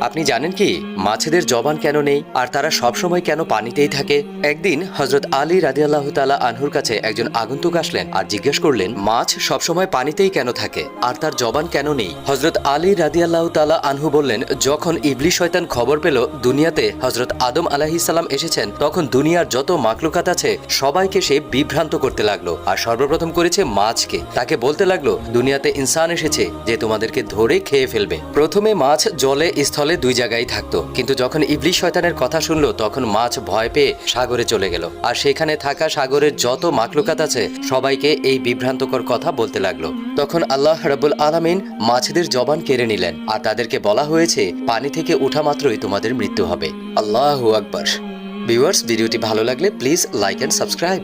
আপনি জানেন কি মাছেদের জবান কেন নেই আর তারা সবসময় কেন পানিতেই থাকে? একদিন হযরত আলী রাদিয়াল্লাহু তাআলা আনহুর কাছে একজন আগন্তুক আসলেন আর জিজ্ঞেস করলেন, মাছ সবসময় পানিতেই কেন থাকে আর তার জবান কেন নেই? হযরত আলী রাদিয়াল্লাহু তাআলা আনহু বললেন, যখন ইবলিস শয়তান খবর পেল দুনিয়াতে হযরত আদম আলাইহিস সালাম এসেছেন, তখন দুনিয়ার যত মাখলুকাত আছে সবাইকে সে বিভ্রান্ত করতে লাগলো আর সর্বপ্রথম করেছে মাছকে। তাকে বলতে লাগলো, দুনিয়াতে ইনসান এসেছে যে তোমাদেরকে ধরে খেয়ে ফেলবে। প্রথমে মাছ জলে স্থলে দুই জায়গায় থাকতো, কিন্তু যখন ইবলিস শয়তানের কথা শুনলো তখন মাছ ভয় পেয়ে সাগরে চলে গেল আর সেখানে থাকা সাগরের যত মাখলুকাত আছে সবাইকে এই বিভ্রান্তকর কথা বলতে লাগলো। তখন আল্লাহ রাব্বুল আলামিন মাছেদের জবান কেড়ে নিলেন আর তাদেরকে বলা হয়েছে, পানি থেকে ওঠা মাত্রই তোমাদের মৃত্যু হবে। আল্লাহু আকবার। ভিউয়ার্স, ভিডিওটি ভালো লাগলে প্লিজ লাইক এন্ড সাবস্ক্রাইব।